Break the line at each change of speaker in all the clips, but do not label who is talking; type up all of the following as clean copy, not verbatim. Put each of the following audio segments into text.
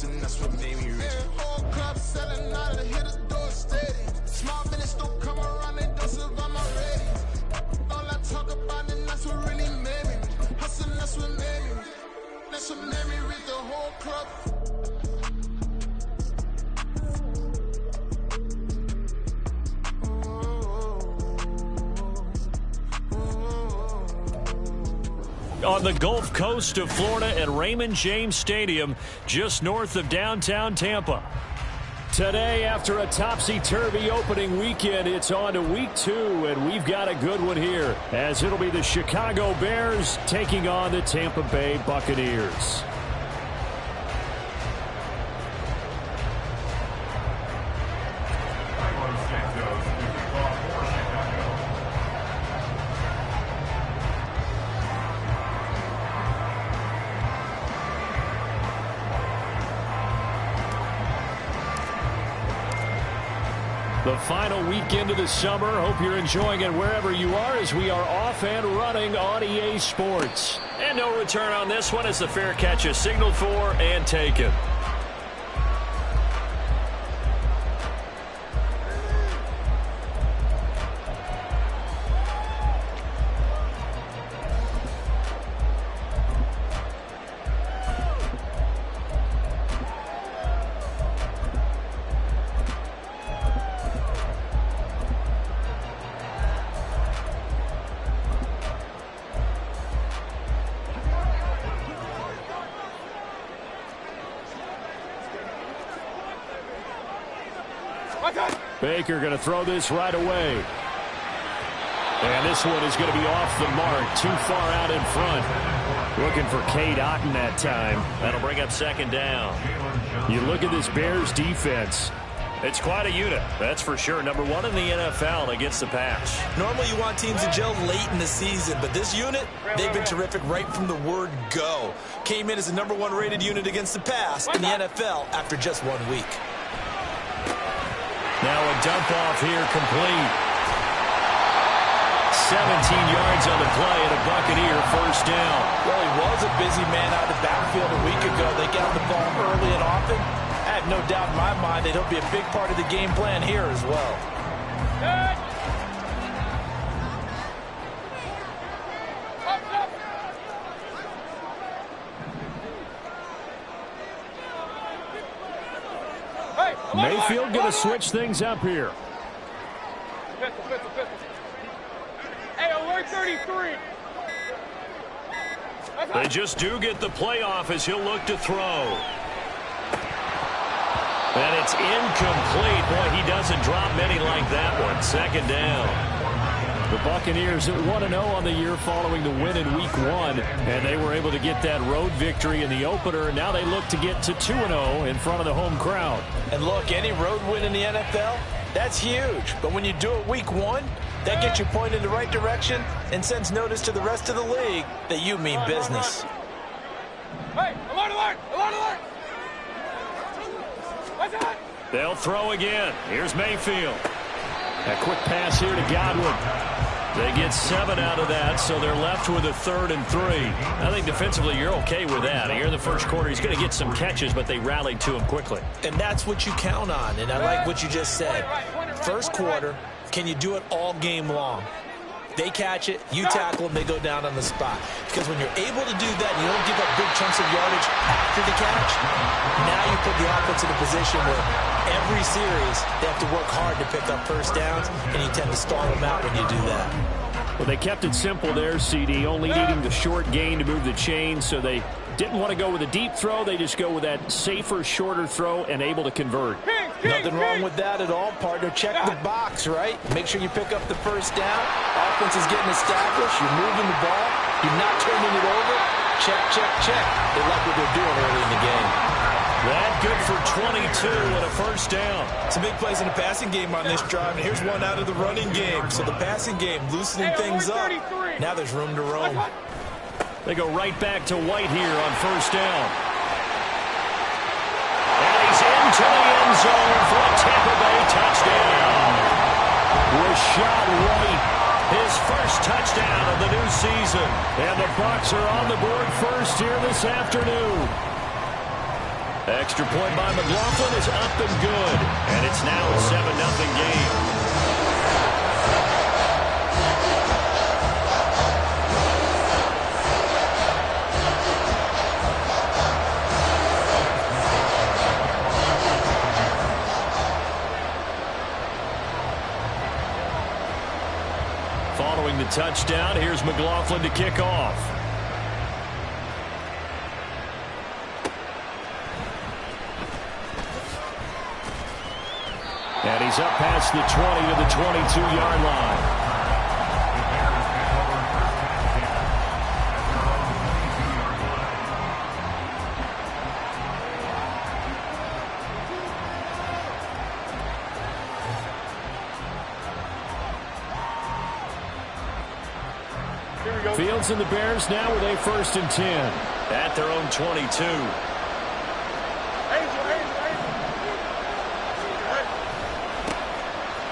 hustling, that's what made me rich. Whole club selling out of the hitters, door steady. Small minutes don't come around, they don't survive my ratings. All I talk about it, that's what really made me rich. Hustling, that's what made me rich. That's what made me rich, the whole club.
On the Gulf Coast of Florida at Raymond James Stadium, just north of downtown Tampa. Today, after a topsy-turvy opening weekend, it's on to week 2, and we've got a good one here, as it'll be the Chicago Bears taking on the Tampa Bay Buccaneers. The final weekend of the summer. Hope you're enjoying it wherever you are as we are off and running on EA Sports. And no return on this one as the fair catch is signaled for and taken. Baker going to throw this right away. And this one is going to be off the mark, too far out in front. Looking for Cade Otton that time. That'll bring up second down. You look at this Bears defense. It's quite a unit, that's for sure. Number 1 in the NFL against the pass.
Normally you want teams to gel late in the season, but this unit, they've been terrific right from the word go. Came in as the number 1 rated unit against the pass in the NFL after just 1 week.
Now a dump off here complete. 17 yards on the play and a Buccaneer first down.
Well, he was a busy man out of the backfield a week ago. They got the ball early and often. I have no doubt in my mind that he'll be a big part of the game plan here as well.
Mayfield going to switch things up here.
Hey, alert 33.
They just do get the playoff as he'll look to throw. And it's incomplete. Boy, he doesn't drop many like that one. Second down. The Buccaneers at 1-0 on the year following the win in Week 1. And they were able to get that road victory in the opener. And now they look to get to 2-0 in front of the home crowd.
And look, any road win in the NFL, that's huge. But when you do it Week 1, that gets you pointed in the right direction and sends notice to the rest of the league that you mean business.
Hey, alert, alert, alert, alert. What's that?
They'll throw again. Here's Mayfield. A quick pass here to Godwin. They get 7 out of that, so they're left with a 3rd and 3. I think defensively you're okay with that. Here in the first quarter, he's going to get some catches, but they rallied to him quickly.
And that's what you count on, and I like what you just said. First quarter, can you do it all game long? They catch it, you tackle them, they go down on the spot. Because when you're able to do that, and you don't give up big chunks of yardage after the catch, now you put the offense in a position where every series they have to work hard to pick up first downs, and you tend to stall them out when you do that.
Well, they kept it simple there, CD, only needing the short gain to move the chain, so they didn't want to go with a deep throw. They just go with that safer, shorter throw and able to convert.
Nothing wrong with that at all, partner. Check the box, right? Make sure you pick up the first down. Offense is getting established. You're moving the ball. You're not turning it over. Check, check, check. They like what they're doing early in the game.
That good for 22 and a first down.
Some big plays in the passing game on this drive, and here's one out of the running game. So the passing game loosening things up. Now there's room to roam.
They go right back to White here on first down. And he's into the end zone for a Tampa Bay touchdown. Rachaad White, his first touchdown of the new season. And the Bucs are on the board first here this afternoon. Extra point by McLaughlin is up and good. And it's now a 7-0 game. Following the touchdown, here's McLaughlin to kick off. And he's up past the 20 to the 22-yard line. Fields and the Bears now with a 1st and 10 at their own 22.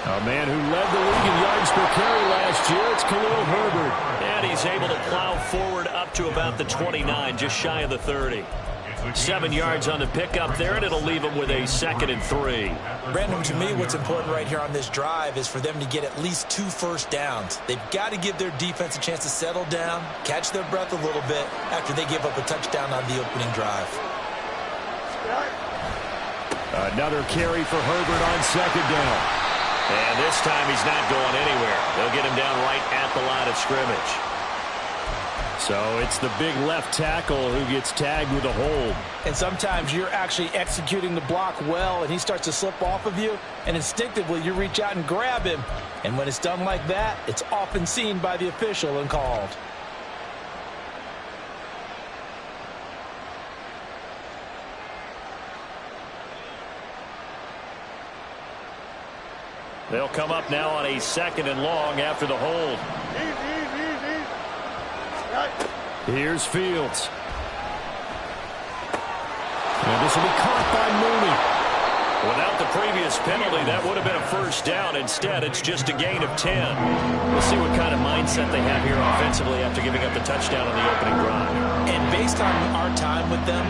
A man who led the league in yards per carry last year, it's Khalil Herbert. And he's able to plow forward up to about the 29, just shy of the 30. 7 yards on the pickup there, and it'll leave him with a 2nd and 3.
Brandon, to me, what's important right here on this drive is for them to get at least 2 first downs. They've got to give their defense a chance to settle down, catch their breath a little bit after they give up a touchdown on the opening drive.
Another carry for Herbert on 2nd down. And this time he's not going anywhere. They'll get him down right at the line of scrimmage. So it's the big left tackle who gets tagged with a hold.
And sometimes you're actually executing the block well, and he starts to slip off of you, and instinctively you reach out and grab him. And when it's done like that, it's often seen by the official and called.
They'll come up now on a 2nd and long after the hold. Here's Fields. And this will be caught by Mooney. Without the previous penalty, that would have been a 1st down. Instead, it's just a gain of 10. We'll see what kind of mindset they have here offensively after giving up the touchdown on the opening drive.
And based on our time with them,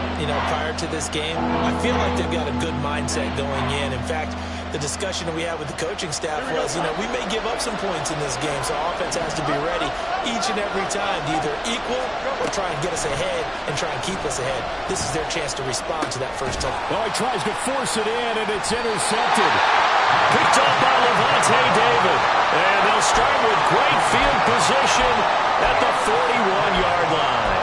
prior to this game, I feel like they've got a good mindset going in. In fact, the discussion that we had with the coaching staff was, we may give up some points in this game, so offense has to be ready each and every time to either equal or try and get us ahead and try and keep us ahead. This is their chance to respond to that first time.
Oh, he tries to force it in, and it's intercepted. Picked up by Levante David. And they'll start with great field position at the 41-yard line.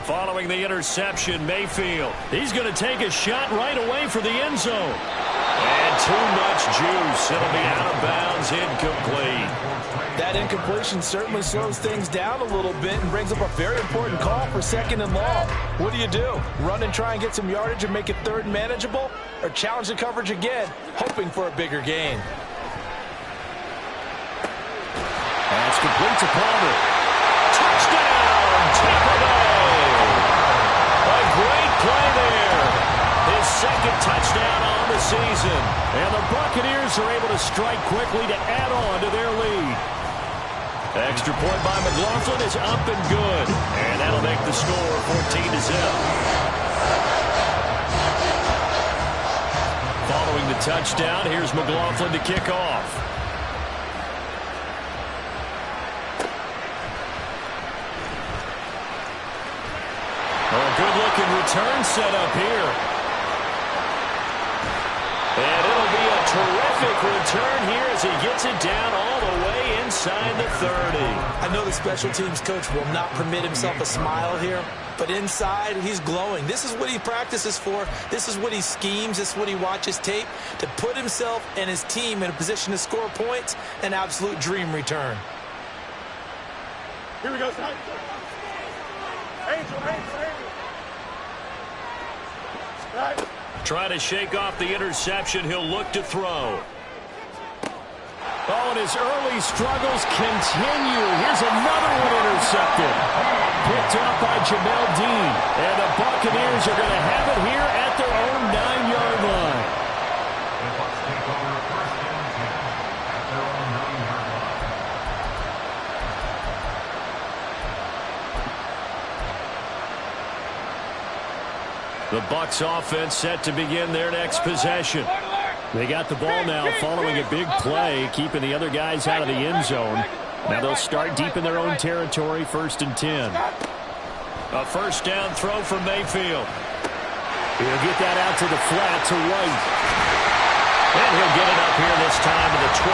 Following the interception, Mayfield. He's going to take a shot right away for the end zone. And too much juice. It'll be out of bounds, incomplete.
That incompletion certainly slows things down a little bit and brings up a very important call for 2nd and long. What do? Run and try and get some yardage and make it 3rd and manageable? Or challenge the coverage again, hoping for a bigger gain?
That's complete to Palmer. Touchdown, Tampa Bay! A great play there. His 2nd touchdown on the season. And the Buccaneers are able to strike quickly to add on to their lead. Extra point by McLaughlin is up and good. And that'll make the score 14-0. Following the touchdown, here's McLaughlin to kick off. Good-looking return set up here. And it'll be a terrific return here as he gets it down all the way inside the 30.
I know the special teams coach will not permit himself a smile here, but inside he's glowing. This is what he practices for. This is what he schemes. This is what he watches tape to put himself and his team in a position to score points. An absolute dream return.
Here we go, son. Angel.
Trying to shake off the interception. He'll look to throw. Oh, and his early struggles continue. Here's another one intercepted. Picked up by Jamel Dean. And the Buccaneers are going to have it here at their own 9-yard line. The Bucs offense set to begin their next possession. They got the ball now following a big play, keeping the other guys out of the end zone. Now they'll start deep in their own territory, 1st and 10. A first down throw from Mayfield. He'll get that out to the flat to White. And he'll get it up here this time to the 21.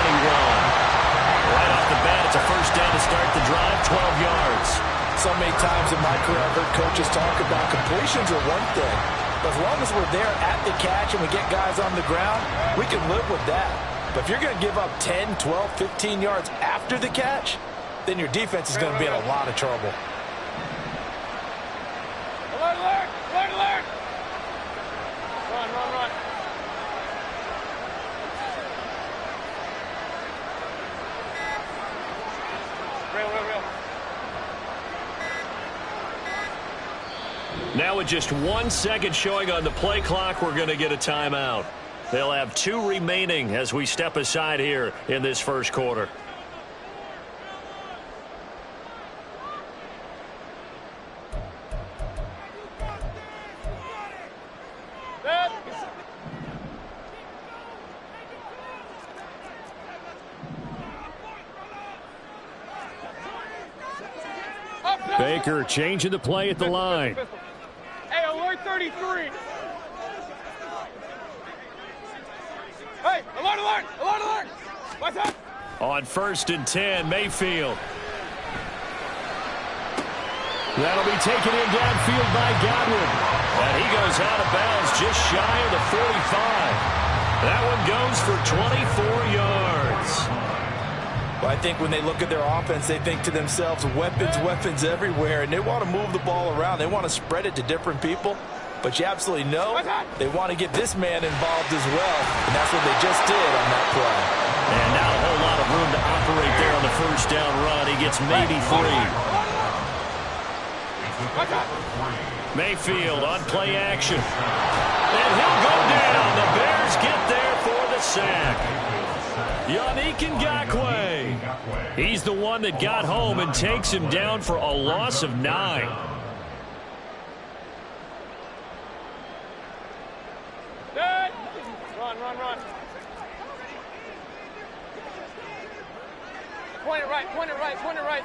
Right off the bat, it's a first down to start the drive, 12 yards.
So many times in my career I've heard coaches talk about completions are one thing. But as long as we're there at the catch and we get guys on the ground, we can live with that. But if you're going to give up 10, 12, 15 yards after the catch, then your defense is going to be in a lot of trouble.
Alert, alert! Alert, alert! Run, run, run. Real, real, real.
Now with just 1 second showing on the play clock, we're going to get a timeout. They'll have 2 remaining as we step aside here in this first quarter. Baker changing the play at the line.
Hey, alert 33. Hey, alert, alert, alert, alert. What's up?
On 1st and 10, Mayfield. That'll be taken in downfield by Godwin. And he goes out of bounds just shy of the 45. That one goes for 24 yards.
Well, I think when they look at their offense, they think to themselves, weapons, weapons everywhere, and they want to move the ball around. They want to spread it to different people. But you absolutely know they want to get this man involved as well, and that's what they just did on that play.
And not a whole lot of room to operate there on the first down run. He gets maybe 3. Mayfield on play action. And he'll go down. The Bears get there for the sack. Yannick Ngakoue. He's the one that got home and takes him down for a loss of 9.
Run, run, run. Point it right, point it right, point it right.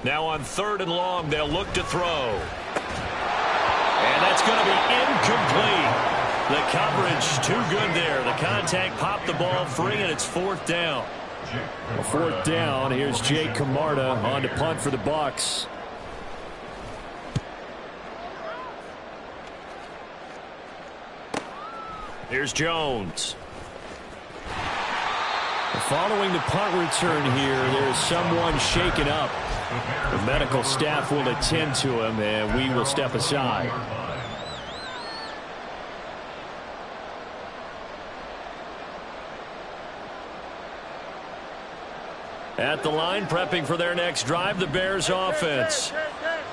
Now on 3rd and long, they'll look to throw. And that's going to be incomplete. The coverage too good there. The contact popped the ball free, and it's 4th down. A 4th down. Here's Jake Camarda on to punt for the Bucs. Here's Jones. Following the punt return here, there's someone shaken up. The medical staff will attend to him, and we will step aside. At the line, prepping for their next drive, the Bears offense.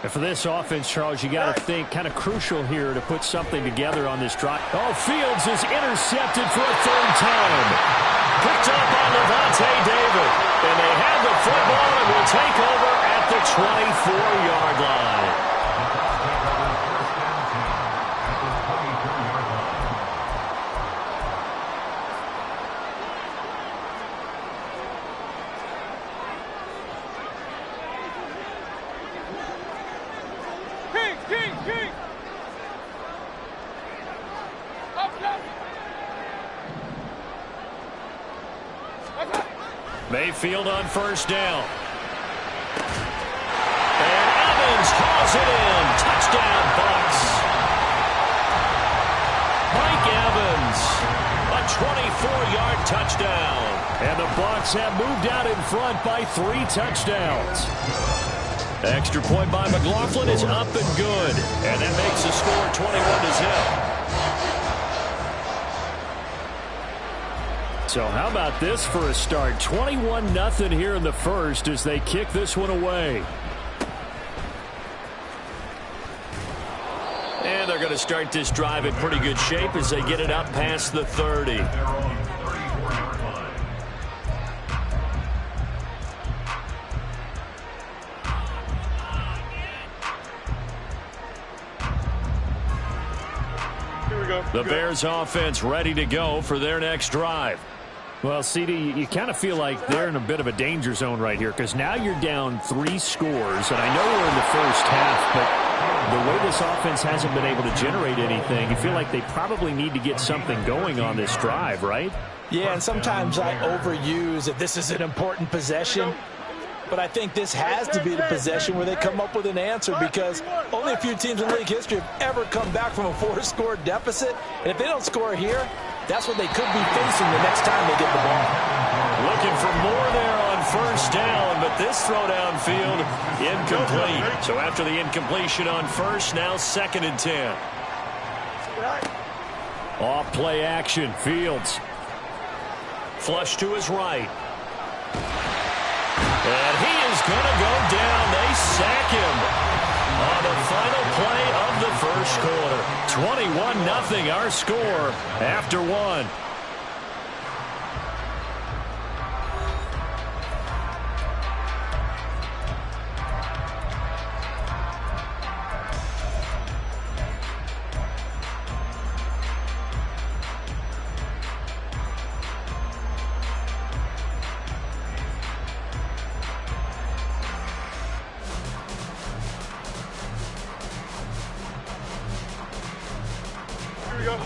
And for this offense, Charles, you got to think kind of crucial here to put something together on this drive. Oh, Fields is intercepted for a 3rd time. Picked up on Levante David. And they have the football and will take over at the 24-yard line. Mayfield on 1st down. And Evans calls it in. Touchdown, Bucs. Mike Evans, a 24-yard touchdown. And the Bucs have moved out in front by 3 touchdowns. Extra point by McLaughlin is up and good. And that makes the score 21-0. So how about this for a start? 21-0 here in the first as they kick this one away. And they're going to start this drive in pretty good shape as they get it up past the 30. The Bears offense ready to go for their next drive. Well, CD, you kind of feel like they're in a bit of a danger zone right here because now you're down 3 scores, and I know we're in the first half, but the way this offense hasn't been able to generate anything, you feel like they probably need to get something going on this drive, right?
Yeah, and sometimes I overuse if this is an important possession. But I think this has to be the possession where they come up with an answer because only a few teams in league history have ever come back from a 4-score deficit. And if they don't score here, that's what they could be facing the next time they get the ball.
Looking for more there on first down, but this throw downfield incomplete. So after the incompletion on first, now 2nd and 10. Off play action, Fields. Flush to his right. And he is going to go down. They sack him on the final play of the first quarter. 21-0 our score after 1.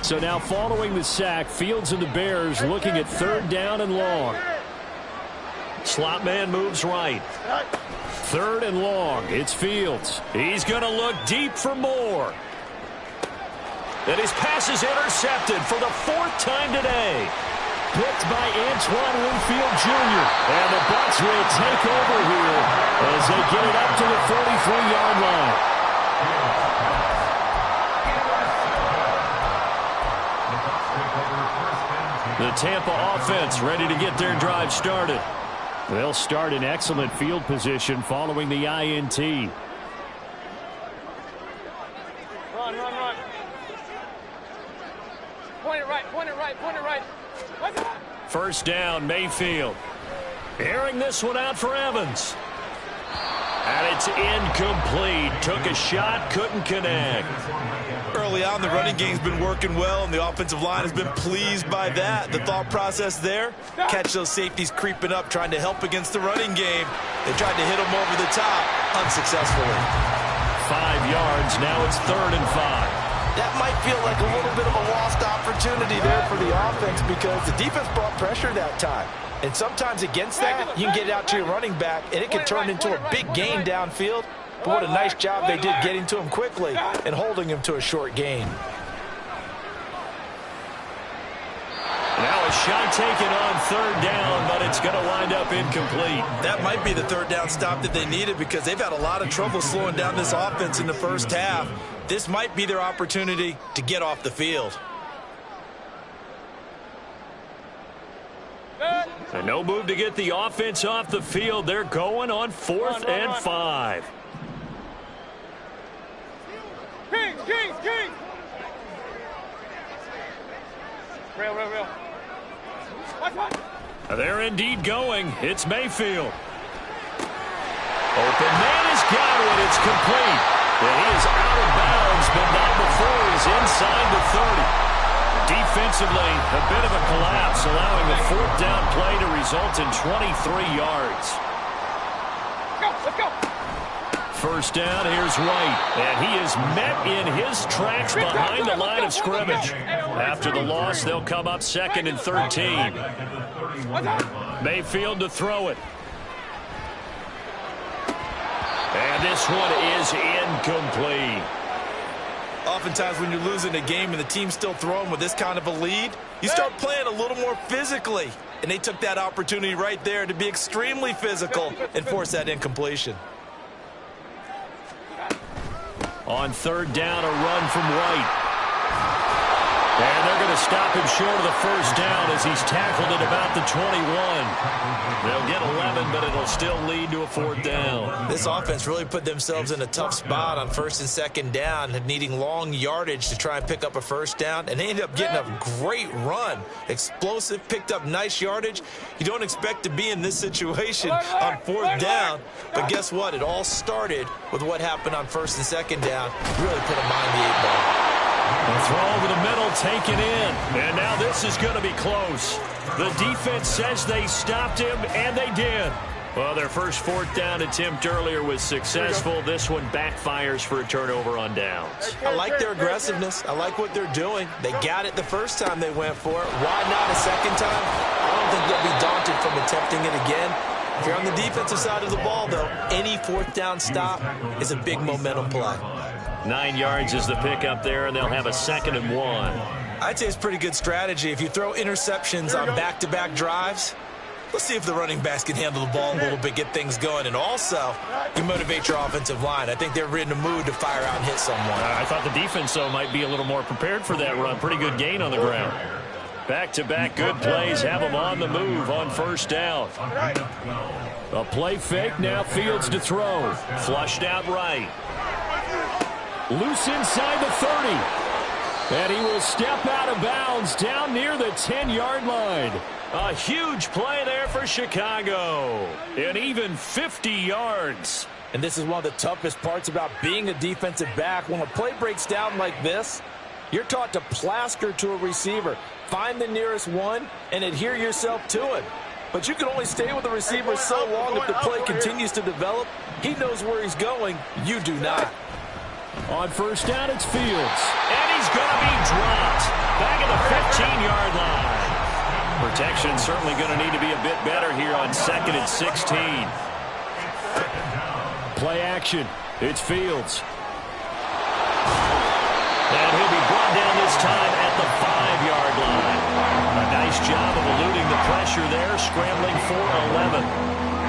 So now following the sack, Fields and the Bears looking at 3rd down and long. Slot man moves right. 3rd and long. It's Fields. He's going to look deep for more. And his pass is intercepted for the 4th time today. Picked by Antoine Winfield Jr. And the Bucs will take over here as they get it up to the 43-yard line. The Tampa offense ready to get their drive started. They'll start in excellent field position following the INT.
Run, run, run. Point it right, point it right, point it right.
First down, Mayfield. Airing this one out for Evans. And it's incomplete. Took a shot, couldn't connect.
Early on, the running game's been working well, and the offensive line has been pleased by that. The thought process there, catch those safeties creeping up, trying to help against the running game. They tried to hit them over the top, unsuccessfully.
5 yards, now it's 3rd and 5.
That might feel like a little bit of a lost opportunity there for the offense because the defense brought pressure that time. And sometimes against that, you can get it out to your running back, and it can turn into a big gain downfield. But what a nice job they did getting to him quickly and holding him to a short gain.
Now a shot taken on 3rd down, but it's going to wind up incomplete.
That might be the 3rd down stop that they needed because they've had a lot of trouble slowing down this offense in the first half. This might be their opportunity to get off the field.
And no move to get the offense off the field. They're going on 4th and 5.
Kings, Kings, Kings. Real, real, real.
They're indeed going. It's Mayfield. Open man has got it. It's complete. And he is out of bounds, but not before he's inside the 30. Defensively, a bit of a collapse, allowing the 4th down play to result in 23 yards.
Let's go.
First down, here's White. And he is met in his tracks behind the line of scrimmage. After the loss, they'll come up 2nd and 13. Mayfield to throw it. And this one is incomplete.
Oftentimes when you're losing a game and the team's still throwing with this kind of a lead, you start playing a little more physically. And they took that opportunity right there to be extremely physical and force that incompletion.
On 3rd down, a run from White. And they're going to stop him short of the first down as he's tackled at about the 21. They'll get 11, but it'll still lead to a 4th down.
This offense really put themselves in a tough spot on 1st and 2nd down, needing long yardage to try and pick up a 1st down, and they ended up getting a great run. Explosive, picked up nice yardage. You don't expect to be in this situation on 4th down, but guess what? It all started with what happened on 1st and 2nd down. Really put them behind the 8 ball.
A throw over the middle, taken in. And now this is going to be close. The defense says they stopped him, and they did. Well, their first 4th down attempt earlier was successful. This one backfires for a turnover on downs.
I like their aggressiveness. I like what they're doing. They got it the first time they went for it. Why not a second time? I don't think they'll be daunted from attempting it again. If you're on the defensive side of the ball, though, any 4th down stop is a big momentum play.
9 yards is the pickup there, and they'll have a 2nd and 1.
I'd say it's pretty good strategy. If you throw interceptions on back-to-back drives, let's see if the running backs can handle the ball a little bit, get things going, and also you motivate your offensive line. I think they're in the mood to fire out and hit someone.
I thought the defense, though, might be a little more prepared for that run. Pretty good gain on the ground. Back-to-back good plays have them on the move on 1st down. A play fake, now Fields to throw. Flushed out right. Loose inside the 30. And he will step out of bounds down near the 10-yard line. A huge play there for Chicago. And even 50 yards.
And this is one of the toughest parts about being a defensive back. When a play breaks down like this, you're taught to plaster to a receiver. Find the nearest one and adhere yourself to it. But you can only stay with the receiver so long if the play continues to develop. He knows where he's going. You do not.
On 1st down, it's Fields. And he's going to be dropped. Back at the 15-yard line. Protection certainly going to need to be a bit better here on 2nd and 16. Play action. It's Fields. And he'll be brought down this time at the 5-yard line. A nice job of eluding the pressure there, scrambling for 11.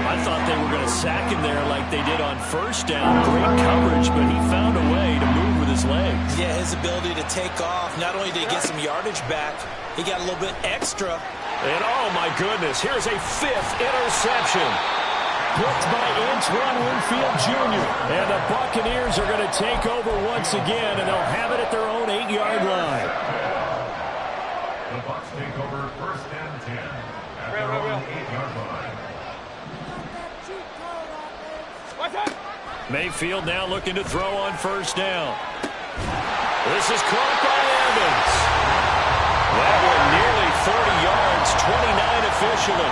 I thought they were going to sack him there like they did on 1st down. Great coverage, but he found a way to move with his legs.
Yeah, his ability to take off. Not only did he get some yardage back, he got a little bit extra.
And oh my goodness, here's a 5th interception. Blocked by Antoine Winfield Jr. And the Buccaneers are going to take over once again, and they'll have it at their own 8-yard line.
The Bucs take over 1st and 10 at their own 8-yard line.
Mayfield now looking to throw on 1st down. This is caught by Evans. That one nearly 30 yards, 29 officially.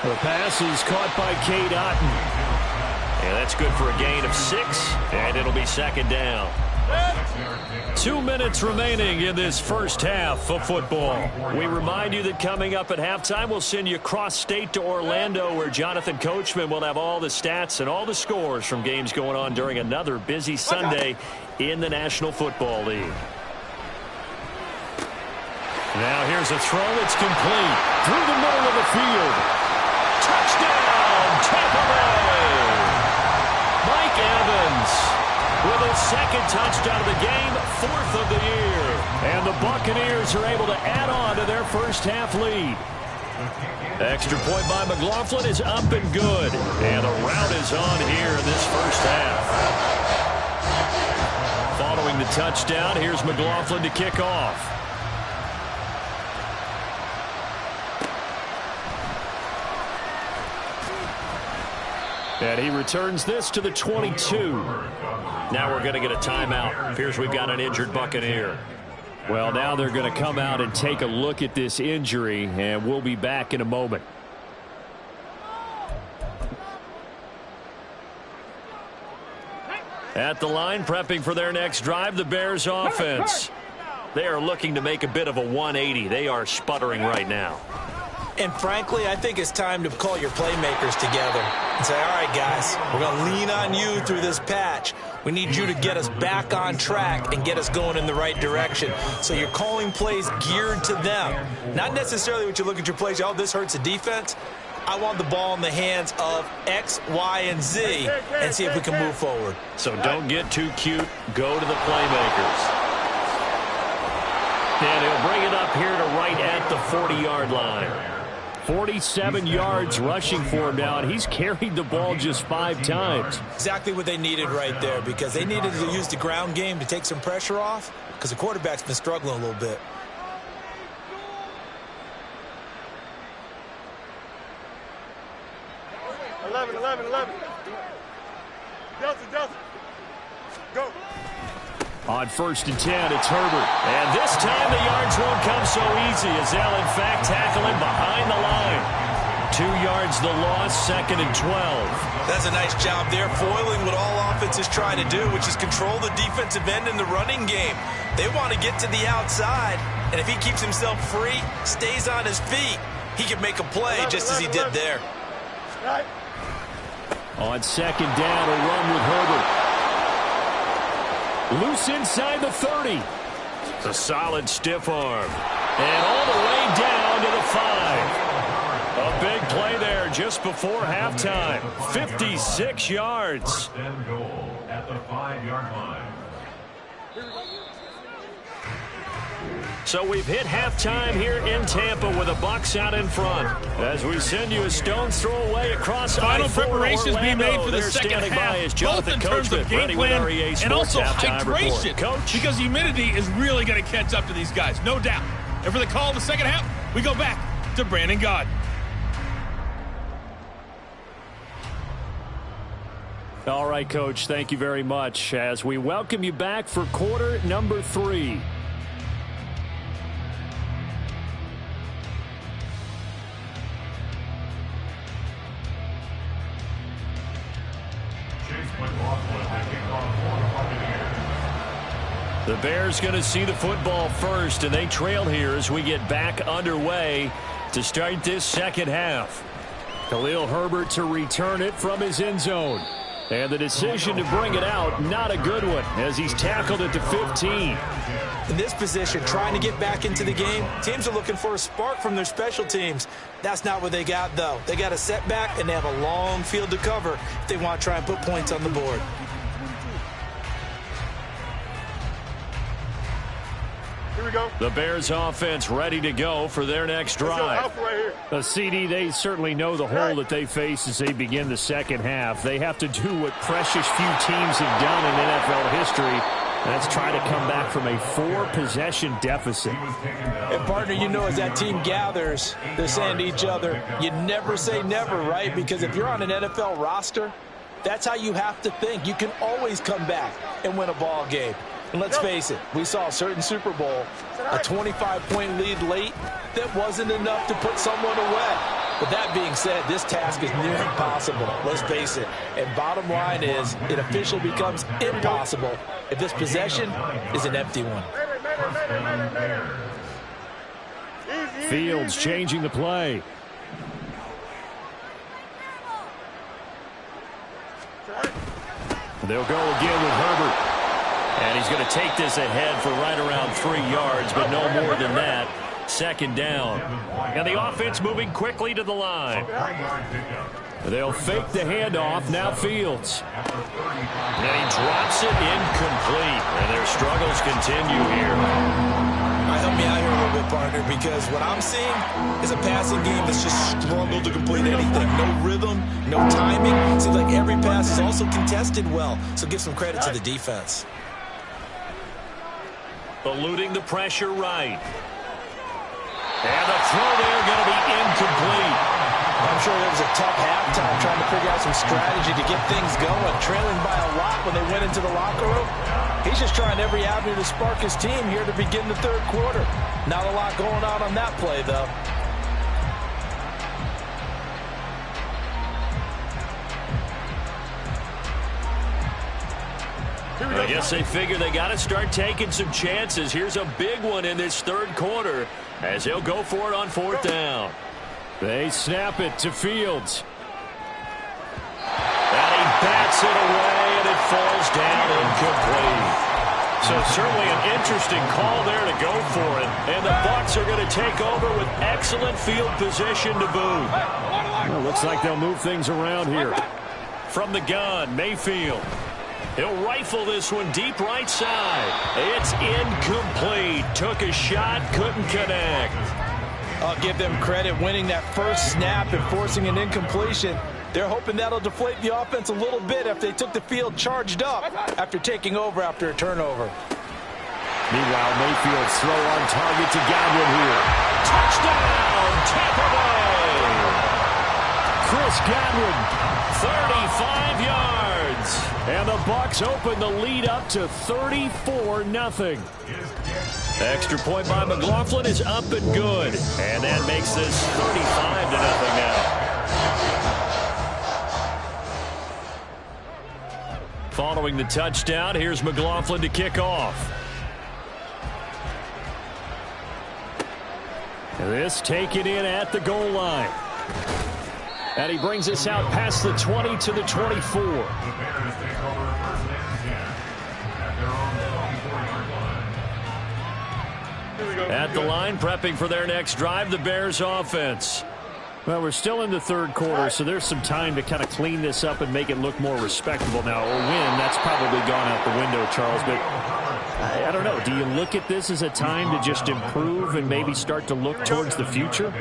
The pass is caught by Cade Otton. And that's good for a gain of 6, and it'll be 2nd down. 2 minutes remaining in this first half of football. We remind you that coming up at halftime, we'll send you cross-state to Orlando, where Jonathan Coachman will have all the stats and all the scores from games going on during another busy Sunday in the National Football League. Now here's a throw. It's complete through the middle of the field. Touchdown, Tampa Bay! Mike Evans with his 2nd touchdown of the game, 4th of the year. And the Buccaneers are able to add on to their first half lead. Extra point by McLaughlin is up and good. And the rout is on here in this first half. Following the touchdown, here's McLaughlin to kick off. And he returns this to the 22. Now we're going to get a timeout. Appears we've got an injured Buccaneer. Well, now they're going to come out and take a look at this injury, and we'll be back in a moment. At the line, prepping for their next drive, the Bears offense. They are looking to make a bit of a 180. They are sputtering right now.
And frankly, I think it's time to call your playmakers together and say, all right, guys, we're going to lean on you through this patch. We need you to get us back on track and get us going in the right direction. So you're calling plays geared to them. Not necessarily what you look at your plays, oh, this hurts the defense. I want the ball in the hands of X, Y, and Z and see if we can move forward.
So don't get too cute. Go to the playmakers. And he'll bring it up here to right at the 40-yard line. 47 yards rushing for him now, and he's carried the ball just 5 times.
Exactly what they needed right there, because they needed to use the ground game to take some pressure off, because the quarterback's been struggling a little bit.
Delta. Go.
On 1st and 10, it's Herbert. And this time the yards won't come so easy as they'll, in fact, tackle him behind the line. 2 yards the loss, 2nd and 12.
That's a nice job there, foiling what all offenses try to do, which is control the defensive end in the running game. They want to get to the outside, and if he keeps himself free, stays on his feet, he can make a play just as he did there.
On 2nd down, a run with Herbert. Loose inside the 30. It's a solid stiff arm. And all the way down to the 5. A big play there just before halftime. 56 yards.
1st and goal at the 5-yard line.
So we've hit halftime here in Tampa with the Bucs out in front. As we send you a stone's throw away across
final
I-4
preparations being made for the
They're
second
standing
half,
by as
both
Jonathan
in terms of
Coachman
game
ready with
plan
REA Sports
and also
halftime
hydration.
report. Coach,
because humidity is really going to catch up to these guys, no doubt. And for the call of the second half, we go back to Brandon Gaudin.
All right, Coach, thank you very much as we welcome you back for quarter number 3. The Bears going to see the football first, and they trail here as we get back underway to start this second half. Khalil Herbert to return it from his end zone. And the decision to bring it out, not a good one, as he's tackled at the 15.
In this position, trying to get back into the game, teams are looking for a spark from their special teams. That's not what they got, though. They got a setback, and they have a long field to cover if they want to try and put points on the board.
Here we go.
The Bears offense ready to go for their next drive. The CD, they certainly know the hole that they face as they begin the second half. They have to do what precious few teams have done in NFL history. That's try to come back from a 4-possession deficit.
And, partner, you know, as that team gathers, they're saying to each other, you never say never, right? Because if you're on an NFL roster, that's how you have to think. You can always come back and win a ball game. And let's face it, we saw a certain Super Bowl, a 25-point lead late that wasn't enough to put someone away. But that being said, this task is near impossible, let's face it. And bottom line is, it officially becomes impossible if this possession is an empty one.
Fields changing the play. They'll go again with Herbert. And he's going to take this ahead for right around 3 yards, but no more than that. 2nd down. And the offense moving quickly to the line. They'll fake the handoff. Now Fields. And he drops it incomplete. And their struggles continue here.
Help me out here a little bit, partner, because what I'm seeing is a passing game that's just struggled to complete anything. No rhythm, no timing. Seems like every pass is also contested well. So give some credit to the defense.
Eluding the pressure right. And the throw there going to be incomplete.
I'm sure there was a tough halftime trying to figure out some strategy to get things going. Trailing by a lot when they went into the locker room. He's just trying every avenue to spark his team here to begin the third quarter. Not a lot going on that play, though.
I guess they figure they got to start taking some chances. Here's a big one in this third quarter as they'll go for it on 4th down. They snap it to Fields. And he bats it away, and it falls down incomplete. So certainly an interesting call there to go for it. And the Bucs Bucs are going to take over with excellent field position to boot.
Well,
looks like they'll move things around here. From the gun, Mayfield. He'll rifle this one deep right side. It's incomplete. Took a shot, couldn't connect.
I'll give them credit winning that first snap and forcing an incompletion. They're hoping that'll deflate the offense a little bit after they took the field charged up after taking over after a turnover.
Meanwhile, Mayfield's throw on target to Godwin here. Touchdown, Tampa Bay! Chris Godwin, 35 yards. And the Bucs open the lead up to 34-0. Extra point by McLaughlin is up and good. And that makes this 35-0 now. Following the touchdown, here's McLaughlin to kick off. This taken in at the goal line. And he brings us out past the 20 to the 24.
The Bears take over first and 10 at their own 24-yard line.
At the line, prepping for their next drive, the Bears offense. Well, we're still in the third quarter, so there's some time to kind of clean this up and make it look more respectable now. A win, that's probably gone out the window, Charles, but I don't know. Do you look at this as a time to just improve and maybe start to look towards the future?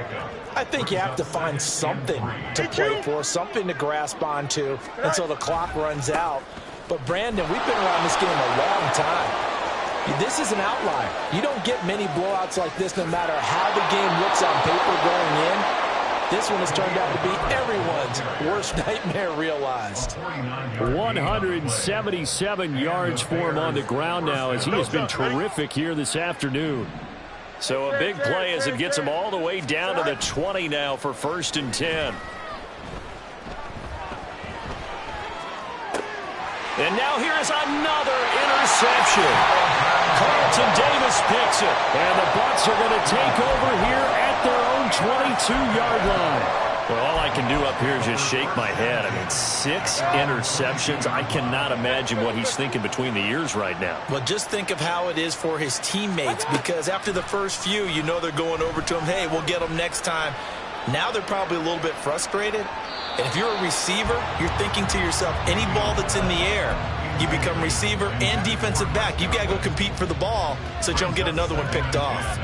I think you have to find something to play for, something to grasp onto until the clock runs out. But, Brandon, we've been around this game a long time. This is an outlier. You don't get many blowouts like this no matter how the game looks on paper going in. This one has turned out to be everyone's worst nightmare realized.
177 yards for him on the ground now as he has been terrific here this afternoon. So a big play as it gets him all the way down to the 20 now for 1st and 10. And now here is another interception. Carlton Davis picks it. And the Bucs are going to take over here at their own 22-yard line. Well, all I can do up here is just shake my head. I mean, 6 interceptions. I cannot imagine what he's thinking between the ears right now.
Well, just think of how it is for his teammates, because after the first few, you know they're going over to him, hey, we'll get them next time. Now they're probably a little bit frustrated. And if you're a receiver, you're thinking to yourself, any ball that's in the air, you become receiver and defensive back. You've got to go compete for the ball so that you don't get another one picked off.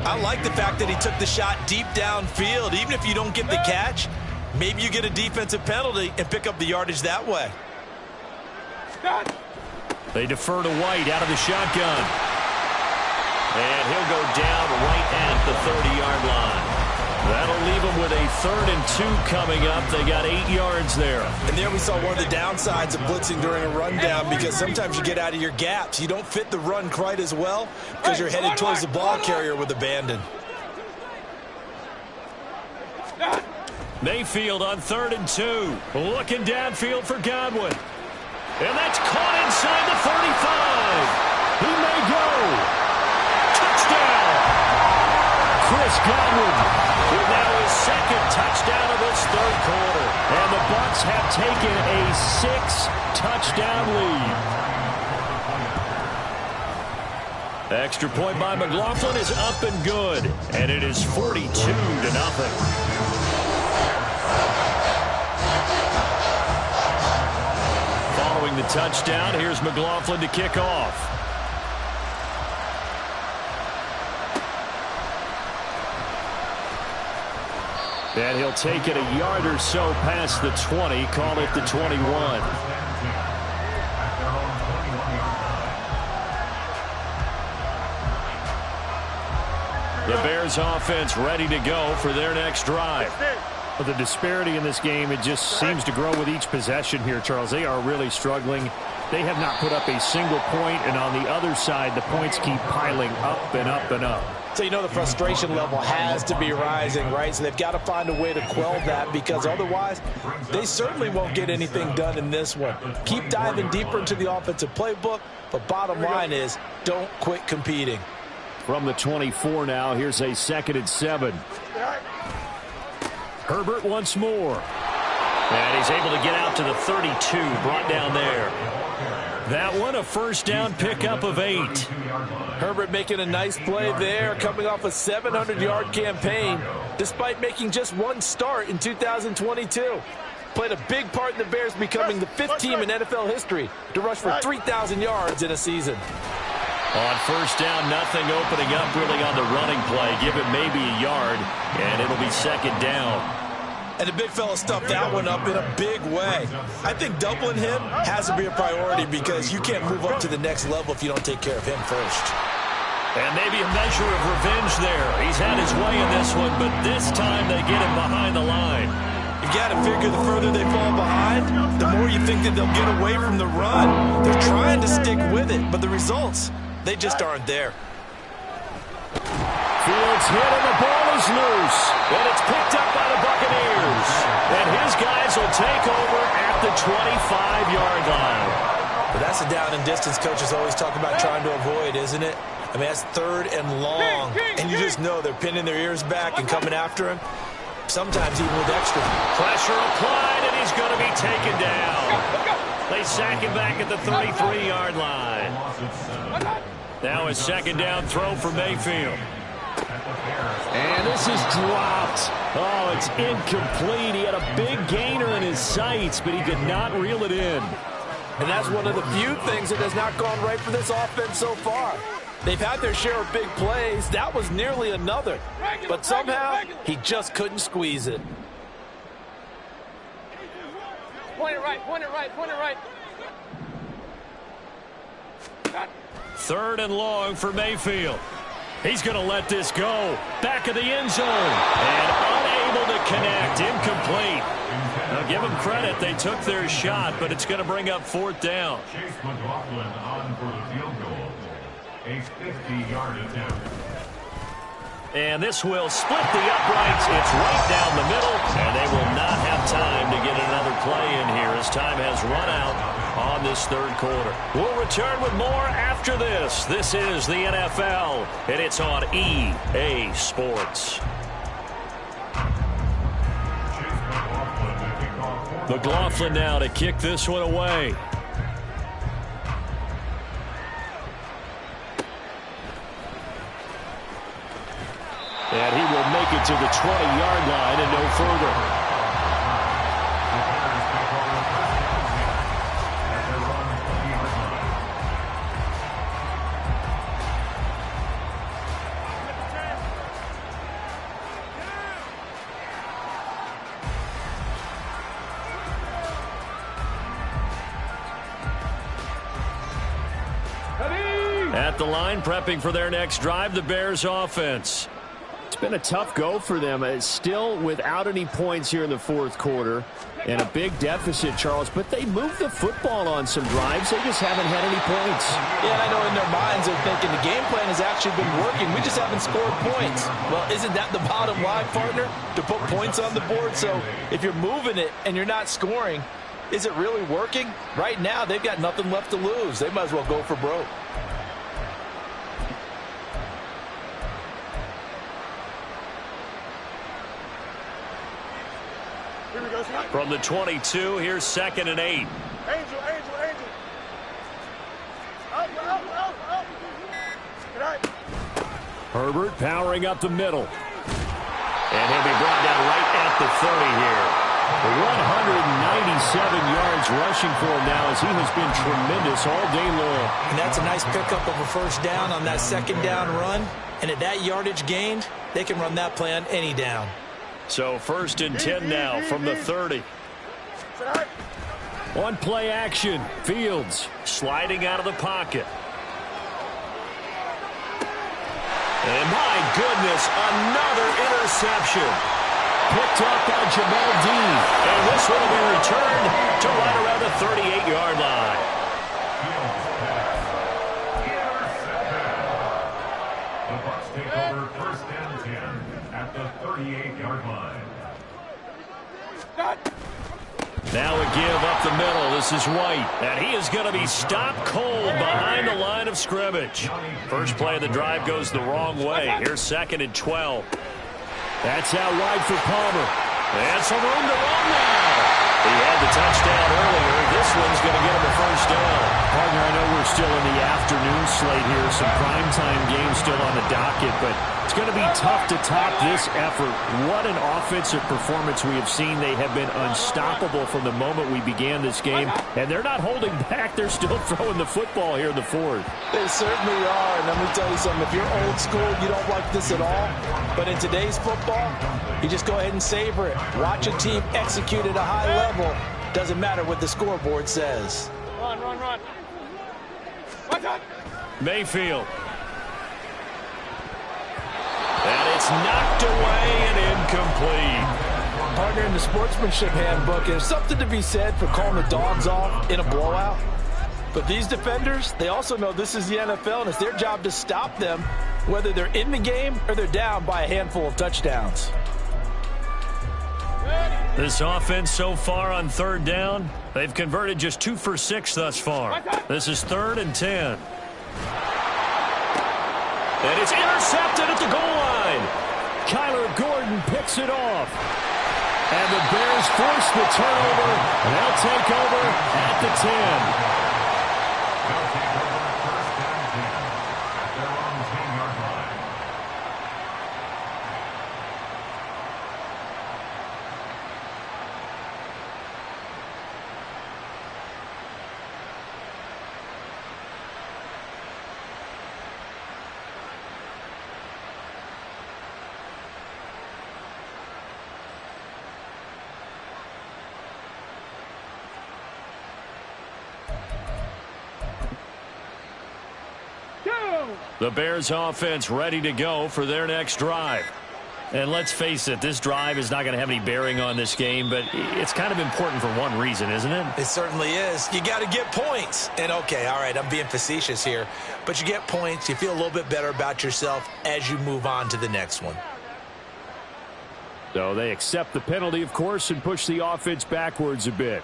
I like the fact that he took the shot deep downfield. Even if you don't get the catch, maybe you get a defensive penalty and pick up the yardage that way.
They defer to White out of the shotgun. And he'll go down right at the 30-yard line. That'll leave them with a 3rd and 2 coming up. They got 8 yards there.
And there we saw one of the downsides of blitzing during a rundown, because sometimes you get out of your gaps. You don't fit the run quite as well because you're headed towards the ball carrier with abandon.
Mayfield on 3rd and 2. Looking downfield for Godwin. And that's caught inside the 35. He may go. Touchdown. Chris Godwin with now his 2nd touchdown of this 3rd quarter. And the Bucs have taken a 6-touchdown lead. Extra point by McLaughlin is up and good. And it is 42-0. Following the touchdown, here's McLaughlin to kick off. And he'll take it a yard or so past the 20, call it the 21. The Bears offense ready to go for their next drive. Well, the disparity in this game, it just seems to grow with each possession here, Charles. They are really struggling. They have not put up a single point, and on the other side, the points keep piling up and up and up.
So you know the frustration level has to be rising, right? So they've got to find a way to quell that, because otherwise they certainly won't get anything done in this one. Keep diving deeper into the offensive playbook, but bottom line is don't quit competing.
From the 24 now, here's a 2nd and 7. Herbert once more. And he's able to get out to the 32, brought down there. That one, a first down pickup of 8.
Herbert making a nice play there, coming off a 700-yard campaign, despite making just one start in 2022. Played a big part in the Bears becoming the 5th team in NFL history to rush for 3,000 yards in a season.
On first down, nothing opening up really on the running play. Give it maybe a yard, and it'll be second down.
And the big fella stuffed that one up in a big way. I think doubling him has to be a priority because you can't move up to the next level if you don't take care of him first.
And maybe a measure of revenge there. He's had his way in this one, but this time they get him behind the line.
You got to figure the further they fall behind, the more you think that they'll get away from the run. They're trying to stick with it, but the results, they just aren't there.
Fields hit and the ball is loose. And it's picked up by the Buccaneers. And his guys will take over at the 25-yard line.
But that's a down and distance coaches always talk about trying to avoid, isn't it? I mean, that's 3rd and long. And you just know they're pinning their ears back and coming after him. Sometimes even with extra.
Pressure applied, and he's going to be taken down. They sack him back at the 33-yard line. Now a second down throw for Mayfield. And this is dropped. Oh, it's incomplete. He had a big gainer in his sights, but he could not reel it in.
And that's one of the few things that has not gone right for this offense so far. They've had their share of big plays. That was nearly another. But somehow, he just couldn't squeeze it.
Point it right, point it right, point it right.
3rd and long for Mayfield. He's going to let this go. Back of the end zone. And unable to connect. Incomplete. Now give them credit. They took their shot, but it's going to bring up 4th down.
Chase McLaughlin on for the field goal. A 50-yard attempt.
And this will split the uprights. It's right down the middle, and they will not have time to get another play in here as time has run out on this 3rd quarter. We'll return with more after this. This is the NFL, and it's on EA Sports. McLaughlin now to kick this one away. And he will make it to the 20-yard line and no further. At the line, prepping for their next drive, the Bears offense. It's been a tough go for them. It's still without any points here in the 4th quarter and a big deficit, Charles, but they moved the football on some drives. They just haven't had any points.
Yeah, I know in their minds they're thinking the game plan has actually been working. We just haven't scored points. Well, isn't that the bottom line, partner? To put points on the board. So if you're moving it and you're not scoring, is it really working? Right now, they've got nothing left to lose. They might as well go for broke.
From the 22, here's 2nd and 8.
Angel. Up. Right.
Herbert powering up the middle. And he'll be brought down right at the 30 here. 197 yards rushing for him now as he has been tremendous all day long.
And that's a nice pickup of a first down on that 2nd down run. And at that yardage gained, they can run that play on any down.
So 1st and 10 now from the 30. On play action, Fields sliding out of the pocket. And my goodness, another interception. Picked up by Jamel Dean. And this one will be returned to right around the 38-yard line.
The Bucs take over 1st and 10 at the 38-yard line.
Now a give up the middle. This is White. And he is going to be stopped cold behind the line of scrimmage. First play of the drive goes the wrong way. Here's 2nd and 12. That's out wide for Palmer. And some room to run now. He had the touchdown earlier. This one's going to get him a first down.
Partner, I know we're still in the afternoon slate here. Some primetime games still on the docket, but it's going to be tough to top this effort. What an offensive performance we have seen. They have been unstoppable from the moment we began this game, and they're not holding back. They're still throwing the football here in the fourth.
They certainly are, and let me tell you something. If you're old school, you don't like this at all. But in today's football, you just go ahead and savor it. Watch a team execute at a high level. Doesn't matter what the scoreboard says.
Run.
Mayfield. And it's knocked away and incomplete.
Partner, in the sportsmanship handbook, there's something to be said for calling the dogs off in a blowout. But these defenders, they also know this is the NFL, and it's their job to stop them, whether they're in the game or they're down by a handful of touchdowns.
This offense so far on third down, they've converted just 2 for 6 thus far. This is 3rd and 10. And it's intercepted at the goal line. Kyler Gordon picks it off. And the Bears force the turnover. And they'll take over at the 10.
They'll take over first and 10 at their own 10-yard line.
The Bears offense ready to go for their next drive. And let's face it, this drive is not going to have any bearing on this game, but it's kind of important for one reason, isn't it?
It certainly is. You got to get points. And, okay, all right, I'm being facetious here. But you get points, you feel a little bit better about yourself as you move on to the next one.
So they accept the penalty, of course, and push the offense backwards a bit.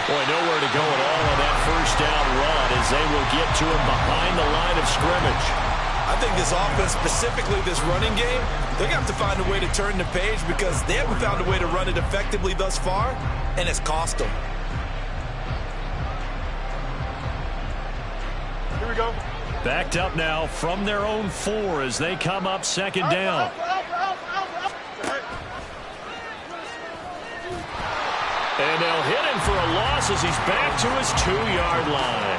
Boy, nowhere to go at all on that first down run as they will get to him behind the line of scrimmage.
I think this offense, specifically this running game, they're going to have to find a way to turn the page because they haven't found a way to run it effectively thus far, and it's cost them.
Here we go.
Backed up now from their own 4 as they come up second down. And they'll hit him for a loss as he's back to his 2-yard line.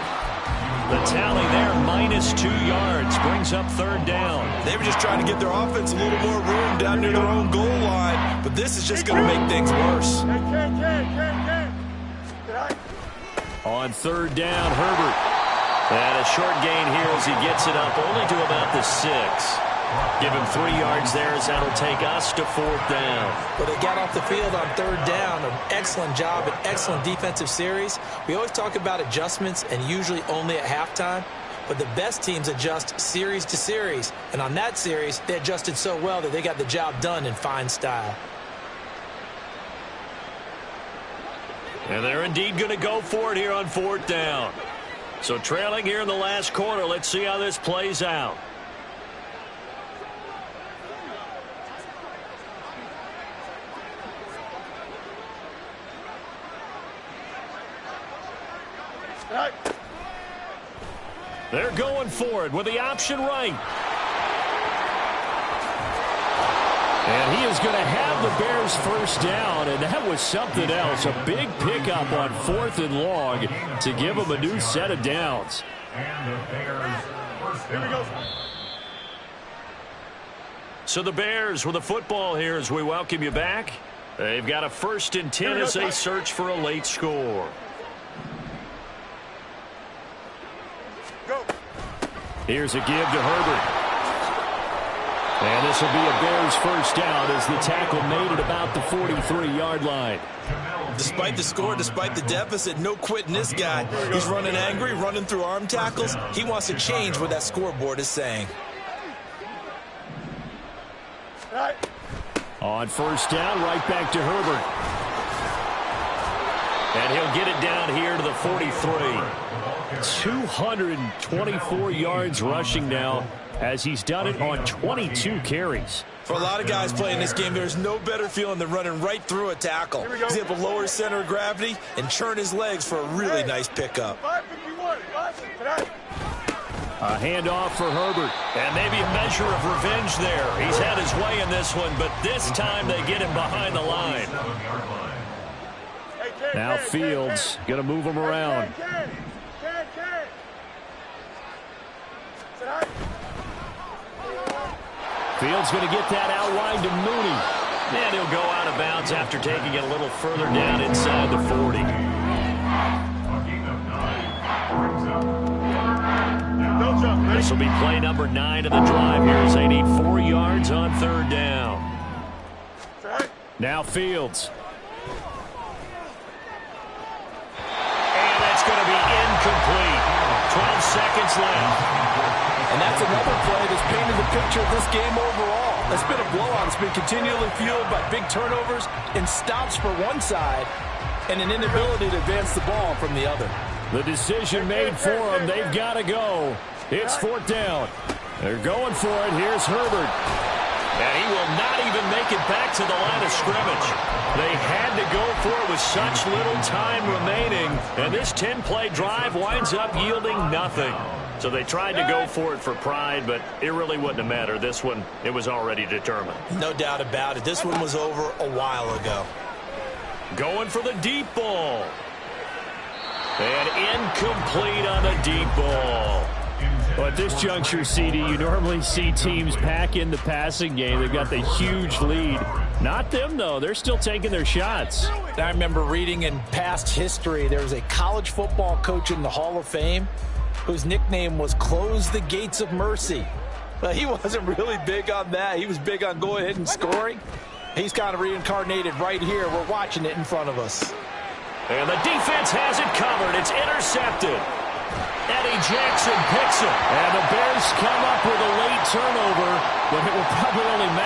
The tally there, -2 yards, brings up third down.
They were just trying to get their offense a little more room down near their own goal line, but this is just going to make things worse.
On third down, Herbert. And a short gain here as he gets it up only to about the 6. Give him 3 yards there as that'll take us to 4th down.
But they got off the field on third down. An excellent job, an excellent defensive series. We always talk about adjustments and usually only at halftime. But the best teams adjust series to series. And on that series, they adjusted so well that they got the job done in fine style.
And they're indeed going to go for it here on 4th down. So trailing here in the last quarter, let's see how this plays out. They're going for it with the option right. And he is going to have the Bears first down, and that was something else. A big pickup on 4th and long to give them a new set of downs.
And the Bears first down.
So the Bears with the football here as we welcome you back. They've got a 1st and 10 as they search for a late score. Here's a give to Herbert. And this will be a Bears first down as the tackle made at about the 43-yard line.
Despite the score, despite the deficit, no quitting this guy. He's running angry, running through arm tackles. He wants to change what that scoreboard is saying.
On first down, right back to Herbert.
And he'll get it down here to the 43. 224 yards rushing now as he's done it on 22 carries.
For a lot of guys playing this game, there's no better feeling than running right through a tackle. He's able to lower his center of gravity and churn his legs for a really nice pickup.
A handoff for Herbert. And maybe a measure of revenge there. He's had his way in this one, but this time they get him behind the line.
Now Fields going to move him around.
Fields going to get that out wide to Mooney. And he'll go out of bounds after taking it a little further down inside the 40. This will be play number 9 of the drive here as they need 4 yards on 3rd down.
Now Fields.
And that's going to be incomplete. 12 seconds left.
And that's another play that's painted the picture of this game overall. It's been a blowout. It's been continually fueled by big turnovers and stops for one side and an inability to advance the ball from the other.
The decision made for them. They've got to go. It's 4th down. They're going for it. Here's Herbert.
And he will not even make it back to the line of scrimmage. They had to go for it with such little time remaining. And this 10-play drive winds up yielding nothing. So they tried to go for it for pride, but it really wouldn't have mattered. This one, it was already determined.
No doubt about it. This one was over a while ago.
Going for the deep ball. And incomplete on the deep ball.
Well, at this juncture, CD, you normally see teams pack in the passing game. They've got the huge lead. Not them, though. They're still taking their shots.
I remember reading in past history, there was a college football coach in the Hall of Fame whose nickname was Close the Gates of Mercy. But he wasn't really big on that. He was big on going ahead and scoring. He's kind of reincarnated right here. We're watching it in front of us.
And the defense has it covered. It's intercepted. Eddie Jackson picks it.
And the Bears come up with a late turnover, but it will probably only matter